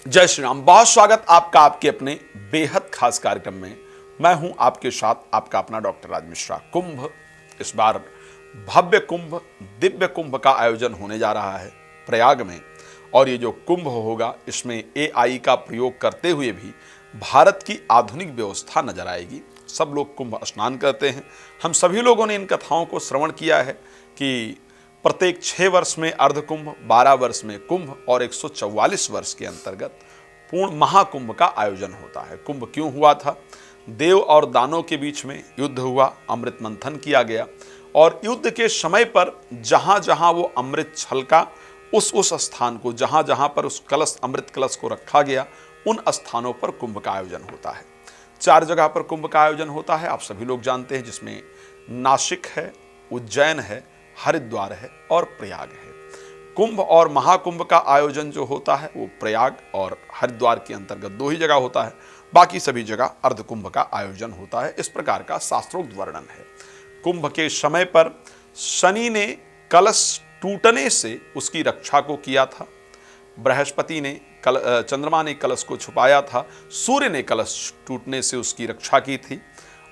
जय श्री राम। बहुत स्वागत आपका आपके अपने बेहद खास कार्यक्रम में। मैं हूं आपके साथ आपका अपना डॉक्टर राज मिश्रा। कुंभ, इस बार भव्य कुंभ, दिव्य कुंभ का आयोजन होने जा रहा है प्रयाग में। और ये जो कुंभ होगा इसमें AI का प्रयोग करते हुए भी भारत की आधुनिक व्यवस्था नजर आएगी। सब लोग कुंभ स्नान करते हैं। हम सभी लोगों ने इन कथाओं को श्रवण किया है कि प्रत्येक 6 वर्ष में अर्ध कुंभ, 12 वर्ष में कुंभ और 144 वर्ष के अंतर्गत पूर्ण महाकुंभ का आयोजन होता है। कुंभ क्यों हुआ था? देव और दानों के बीच में युद्ध हुआ, अमृत मंथन किया गया और युद्ध के समय पर जहां जहां वो अमृत छलका उस स्थान को, जहां जहां पर उस कलश, अमृत कलश को रखा गया, उन स्थानों पर कुंभ का आयोजन होता है। 4 जगह पर कुंभ का आयोजन होता है, आप सभी लोग जानते हैं, जिसमें नासिक है, उज्जैन है, हरिद्वार है और प्रयाग है। कुंभ और महाकुंभ का आयोजन जो होता है वो प्रयाग और हरिद्वार के अंतर्गत 2 ही जगह होता है। बाकी सभी जगह अर्ध कुंभ का आयोजन होता है। इस प्रकार का शास्त्रोक्त वर्णन है। कुंभ के समय पर शनि ने कलश टूटने से उसकी रक्षा को किया था। बृहस्पति ने चंद्रमा ने कलश को छुपाया था। सूर्य ने कलश टूटने से उसकी रक्षा की थी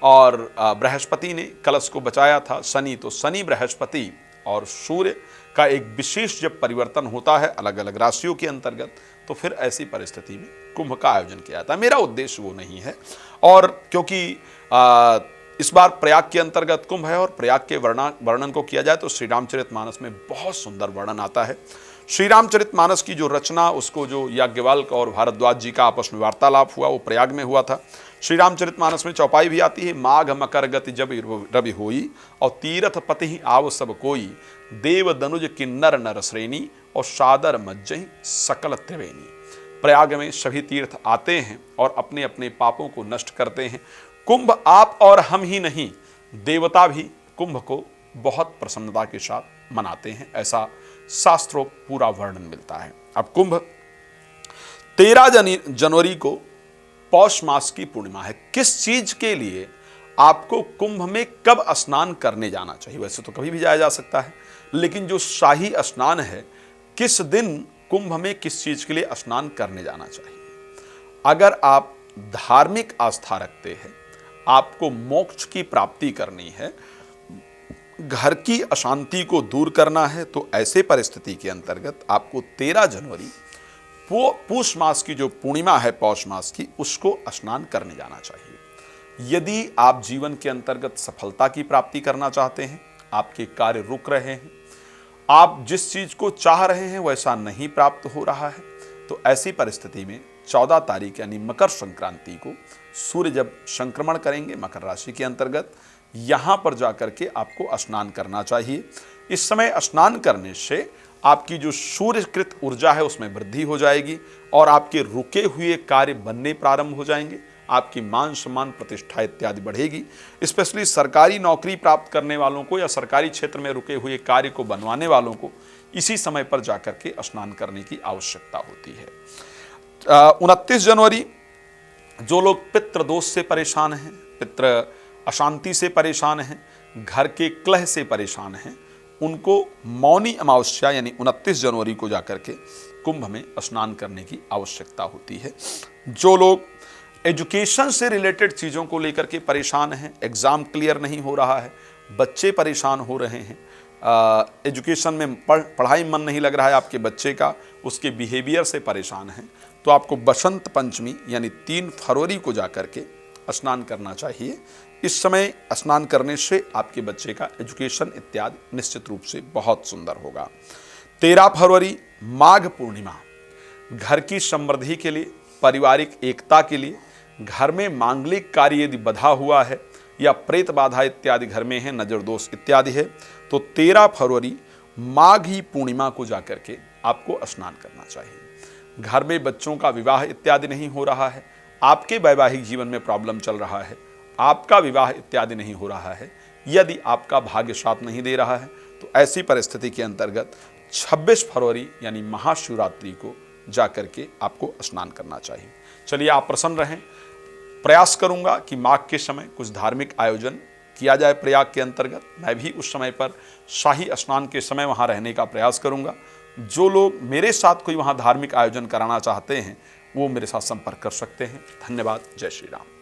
और बृहस्पति ने कलश को बचाया था। शनि बृहस्पति और सूर्य का एक विशेष जब परिवर्तन होता है अलग अलग राशियों के अंतर्गत, तो फिर ऐसी परिस्थिति में कुंभ का आयोजन किया जाता है। मेरा उद्देश्य वो नहीं है। और क्योंकि इस बार प्रयाग के अंतर्गत कुंभ है और प्रयाग के वर्णन को किया जाए तो श्री रामचरितमानस में बहुत सुंदर वर्णन आता है। श्री रामचरितमानस की जो रचना, उसको जो याज्ञवल्क्य और भारद्वाज जी का आपस में वार्तालाप हुआ, वो प्रयाग में हुआ था। श्री रामचरितमानस में चौपाई भी आती है, माघ मकर गति जब रवि होई और तीर्थ पति आव सब कोई, देव दनुज किन्नर नर श्रेणी और सादर मज्जहि सकल त्रिवेणी। प्रयाग में सभी तीर्थ आते हैं और अपने अपने पापों को नष्ट करते हैं। कुंभ आप और हम ही नहीं, देवता भी कुंभ को बहुत प्रसन्नता के साथ मनाते हैं, ऐसा शास्त्रों पूरा वर्णन मिलता है। अब कुंभ 13 जनवरी को पौष मास की पूर्णिमा है। किस चीज के लिए आपको कुंभ में कब स्नान करने जाना चाहिए? वैसे तो कभी भी जाया जा सकता है, लेकिन जो शाही स्नान है, किस दिन कुंभ में किस चीज के लिए स्नान करने जाना चाहिए? अगर आप धार्मिक आस्था रखते हैं, आपको मोक्ष की प्राप्ति करनी है, घर की अशांति को दूर करना है, तो ऐसे परिस्थिति के अंतर्गत आपको 13 जनवरी पूष मास की जो पूर्णिमा है पौष मास की, उसको स्नान करने जाना चाहिए। यदि आप जीवन के अंतर्गत सफलता की प्राप्ति करना चाहते हैं, आपके कार्य रुक रहे हैं, आप जिस चीज को चाह रहे हैं वैसा नहीं प्राप्त हो रहा है, तो ऐसी परिस्थिति में 14 तारीख यानी मकर संक्रांति को सूर्य जब संक्रमण करेंगे मकर राशि के अंतर्गत, यहां पर जाकर के आपको स्नान करना चाहिए। इस समय स्नान करने से आपकी जो सूर्यकृत ऊर्जा है उसमें वृद्धि हो जाएगी और आपके रुके हुए कार्य बनने प्रारंभ हो जाएंगे। आपकी मान सम्मान, प्रतिष्ठा इत्यादि बढ़ेगी। स्पेशली सरकारी नौकरी प्राप्त करने वालों को या सरकारी क्षेत्र में रुके हुए कार्य को बनवाने वालों को इसी समय पर जाकर के स्नान करने की आवश्यकता होती है। 29 जनवरी जो लोग पितृ दोष से परेशान हैं, पितृ अशांति से परेशान हैं, घर के कलह से परेशान हैं, उनको मौनी अमावस्या यानी 29 जनवरी को जाकर के कुंभ में स्नान करने की आवश्यकता होती है। जो लोग एजुकेशन से रिलेटेड चीज़ों को लेकर के परेशान हैं, एग्ज़ाम क्लियर नहीं हो रहा है, बच्चे परेशान हो रहे हैं, एजुकेशन में पढ़ाई मन नहीं लग रहा है आपके बच्चे का, उसके बिहेवियर से परेशान हैं, तो आपको बसंत पंचमी यानी 3 फरवरी को जाकर के स्नान करना चाहिए। इस समय स्नान करने से आपके बच्चे का एजुकेशन इत्यादि निश्चित रूप से बहुत सुंदर होगा। 13 फरवरी माघ पूर्णिमा, घर की समृद्धि के लिए, पारिवारिक एकता के लिए, घर में मांगलिक कार्य यदि बधा हुआ है या प्रेत बाधा इत्यादि घर में है, नजर दोष इत्यादि है, तो 13 फरवरी माघी पूर्णिमा को जाकर के आपको स्नान करना चाहिए। घर में बच्चों का विवाह इत्यादि नहीं हो रहा है, आपके वैवाहिक जीवन में प्रॉब्लम चल रहा है, आपका विवाह इत्यादि नहीं हो रहा है, यदि आपका भाग्य साथ नहीं दे रहा है, तो ऐसी परिस्थिति के अंतर्गत 26 फरवरी यानी महाशिवरात्रि को जाकर के आपको स्नान करना चाहिए। चलिए, आप प्रसन्न रहें। प्रयास करूंगा कि माघ के समय कुछ धार्मिक आयोजन किया जाए प्रयाग के अंतर्गत। मैं भी उस समय पर शाही स्नान के समय वहां रहने का प्रयास करूंगा। जो लोग मेरे साथ कोई वहां धार्मिक आयोजन कराना चाहते हैं वो मेरे साथ संपर्क कर सकते हैं। धन्यवाद। जय श्री राम।